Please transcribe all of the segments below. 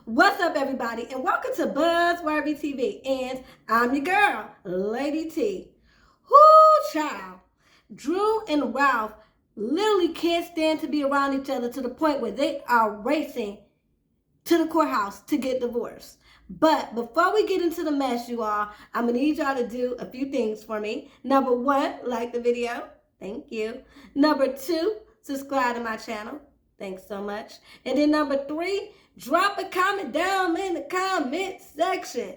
What's up, everybody, and welcome to Buzzworthy TV, and I'm your girl, Lady T. Whoo, child. Drew and Ralph literally can't stand to be around each other to the point where they are racing to the courthouse to get divorced. But before we get into the mess, you all, I'm going to need y'all to do a few things for me. Number one, like the video. Thank you. Number two, subscribe to my channel. Thanks so much. And then number three, drop a comment down in the comment section.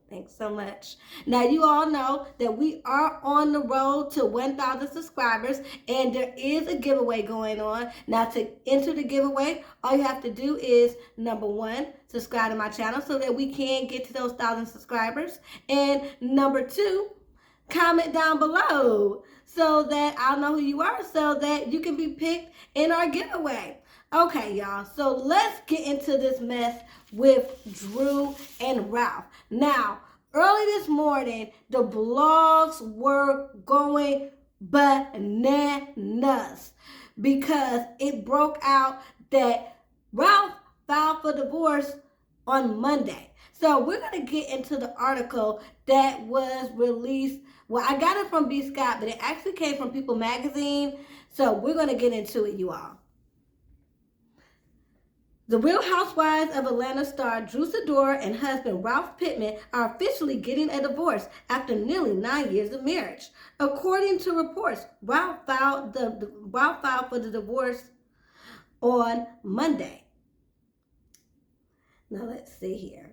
Thanks so much. Now, you all know that we are on the road to 1,000 subscribers, and there is a giveaway going on. Now, to enter the giveaway, all you have to do is, number one, subscribe to my channel so that we can get to those 1,000 subscribers. And number two, comment down below so that I'll know who you are so that you can be picked in our giveaway. Okay, y'all, so let's get into this mess with Drew and Ralph. Now, early this morning, the blogs were going bananas because it broke out that Ralph filed for divorce on Monday. So we're going to get into the article that was released. Well, I got it from B. Scott, but it actually came from People Magazine. So we're going to get into it, you all. The Real Housewives of Atlanta star Drew Sidora and husband Ralph Pittman are officially getting a divorce after nearly 9 years of marriage. According to reports, Ralph filed for the divorce on Monday. Now let's see here.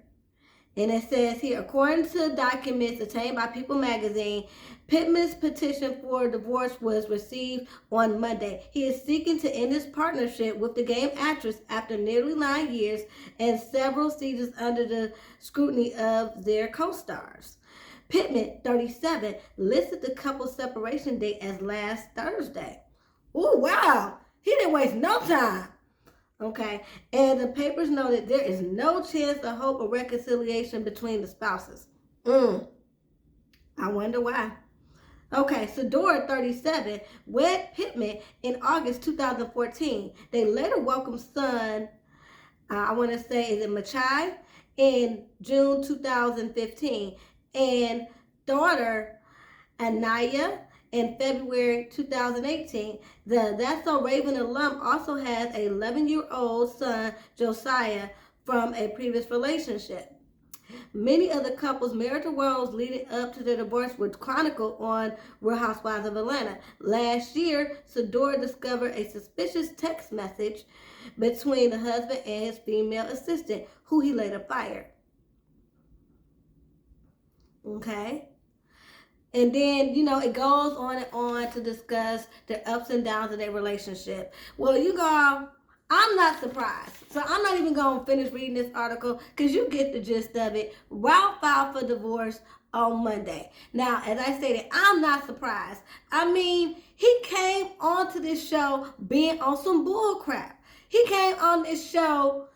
And it says here, according to documents obtained by People Magazine, Pittman's petition for divorce was received on Monday. He is seeking to end his partnership with the game actress after nearly 9 years and several seasons under the scrutiny of their co-stars. Pittman, 37, listed the couple's separation date as last Thursday. Oh, wow. He didn't waste no time. Okay, and the papers noted there is no chance of hope of reconciliation between the spouses. I wonder why. Okay, Sidora, 37, wed Pittman in August 2014. They later welcomed son, I want to say, is it Machai, in June 2015, and daughter, Anaya, in February 2018. The That's So Raven alum also has an 11-year-old son, Josiah, from a previous relationship. Many of the couple's marital woes leading up to their divorce were chronicled on Real Housewives of Atlanta. Last year, Sidora discovered a suspicious text message between the husband and his female assistant, who he later fired. Okay. And then, it goes on and on to discuss the ups and downs of their relationship. Well, I'm not surprised. So I'm not even going to finish reading this article because you get the gist of it. Ralph filed for divorce on Monday. Now, as I stated, I'm not surprised. I mean, he came onto this show being on some bull crap. He came on this show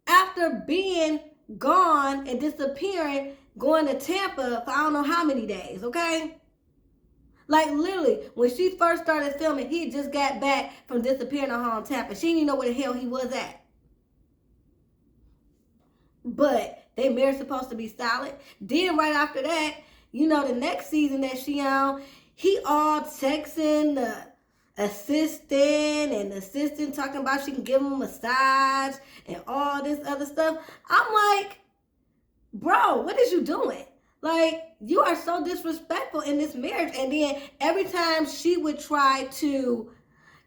after being gone and disappearing, going to Tampa for I don't know how many days, okay? Like, literally, when she first started filming, he just got back from disappearing on her in Tampa. She didn't even know where the hell he was at. But their marriage supposed to be solid. Then right after that, the next season that she on, he all texting the assistant, and the assistant talking about she can give him a massage and all this other stuff. I'm like, bro, what is you doing? Like, you are so disrespectful in this marriage. And then every time she would try to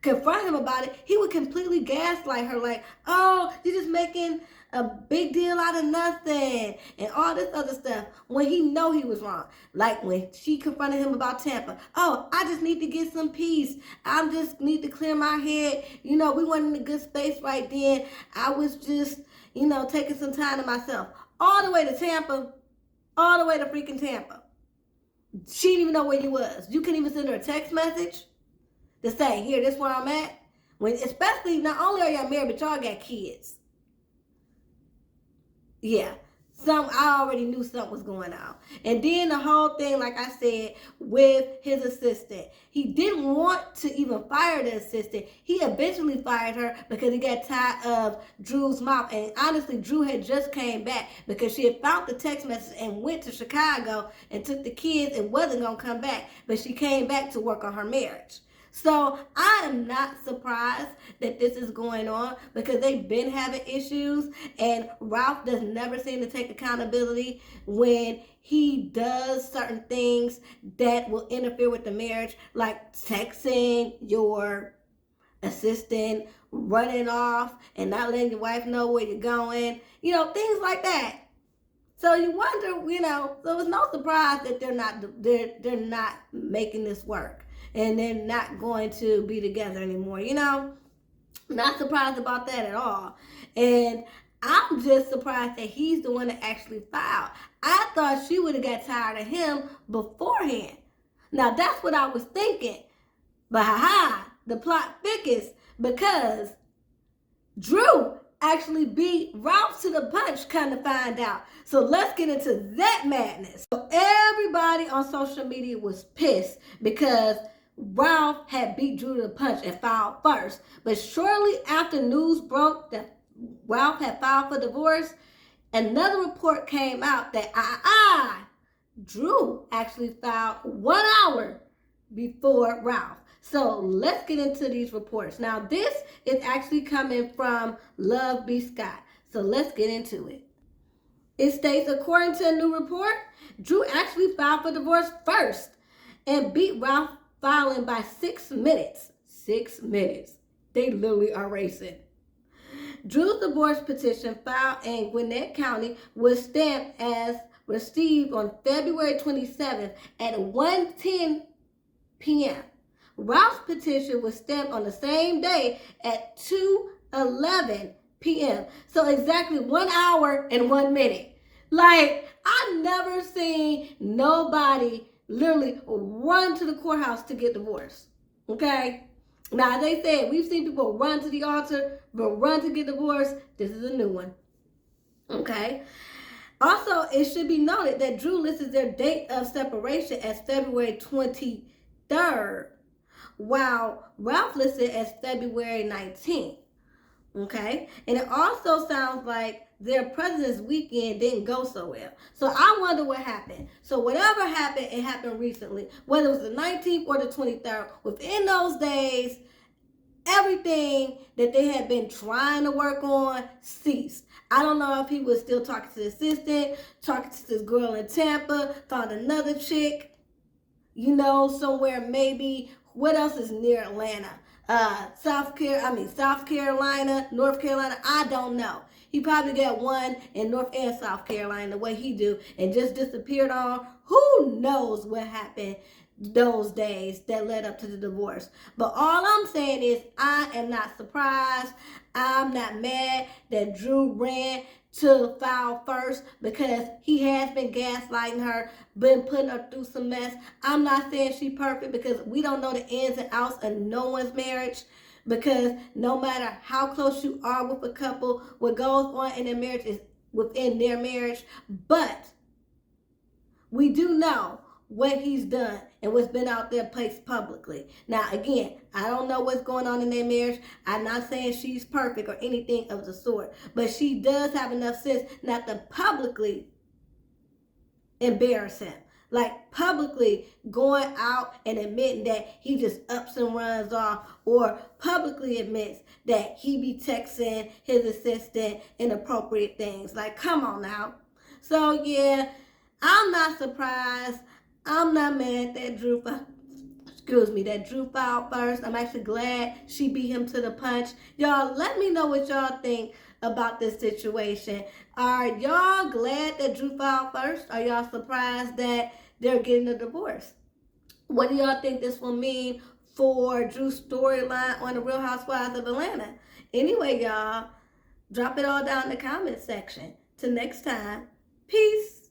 confront him about it, he would completely gaslight her. Like, oh, you're just making a big deal out of nothing and all this other stuff when he know he was wrong. Like when she confronted him about Tampa. Oh, I just need to get some peace. I just need to clear my head. We weren't in a good space right then. I was just, taking some time to myself. all the way to Tampa, all the way to freaking Tampa. She didn't even know where you was. You couldn't even send her a text message to say, here, this is where I'm at. When, especially, not only are y'all married, but y'all got kids. Yeah. I already knew something was going on. And then the whole thing, like I said, with his assistant. He didn't want to even fire the assistant. He eventually fired her because he got tired of Drew's mouth. And honestly, Drew had just came back because she had found the text message and went to Chicago and took the kids and wasn't going to come back. But she came back to work on her marriage. So I am not surprised that this is going on because they've been having issues, and Ralph does never seem to take accountability when he does certain things that will interfere with the marriage, like texting your assistant, running off and not letting your wife know where you're going, things like that. So you wonder, so it's no surprise that they're not making this work. And they're not going to be together anymore, Not surprised about that at all. And I'm just surprised that he's the one that actually filed. I thought she would have got tired of him beforehand. Now, that's what I was thinking. But the plot thickens because Drew actually beat Ralph to the punch, kind of find out. So let's get into that madness. So everybody on social media was pissed because Ralph had beat Drew to the punch and filed first. But shortly after news broke that Ralph had filed for divorce, another report came out that Drew actually filed 1 hour before Ralph. So let's get into these reports. Now this is actually coming from Love B. Scott. So let's get into it. It states, according to a new report, Drew actually filed for divorce first and beat Ralph filing by 6 minutes. 6 minutes. They literally are racing. Drew's divorce petition filed in Gwinnett County was stamped as received on February 27th at 1:10 p.m. Ralph's petition was stamped on the same day at 2:11 p.m. So exactly 1 hour and 1 minute. Like, I've never seen nobody literally run to the courthouse to get divorced. Okay? Now, they said we've seen people run to the altar, but run to get divorced. This is a new one. Okay? Also, it should be noted that Drew listed their date of separation as February 23rd, while Ralph listed as February 19th. Okay? And it also sounds like their President's weekend didn't go so well. So I wonder what happened. So whatever happened, it happened recently. Whether it was the 19th or the 23rd, within those days, everything that they had been trying to work on ceased. I don't know if he was still talking to the assistant, talking to this girl in Tampa, found another chick, somewhere maybe. What else is near Atlanta? South Carolina, North Carolina, I don't know. He probably got one in North and South Carolina the way he do and just disappeared on. Who knows what happened those days that led up to the divorce. But all I'm saying is I am not surprised. I'm not mad that Drew ran to file first because he has been gaslighting her, been putting her through some mess. I'm not saying she's perfect because we don't know the ins and outs of no one's marriage, because no matter how close you are with a couple, what goes on in their marriage is within their marriage. But we do know what he's done and what's been out there placed publicly. Now, again, I don't know what's going on in their marriage. I'm not saying she's perfect or anything of the sort, but she does have enough sense not to publicly embarrass him. Like publicly going out and admitting that he just ups and runs off, or publicly admits that he be texting his assistant inappropriate things. Like, come on now. So yeah, I'm not surprised. I'm not mad that Drew filed first. I'm actually glad she beat him to the punch. Y'all, let me know what y'all think about this situation. Are y'all glad that Drew filed first? Are y'all surprised that they're getting a divorce? What do y'all think this will mean for Drew's storyline on the Real Housewives of Atlanta? Anyway, y'all, drop it all down in the comment section. Till next time, peace.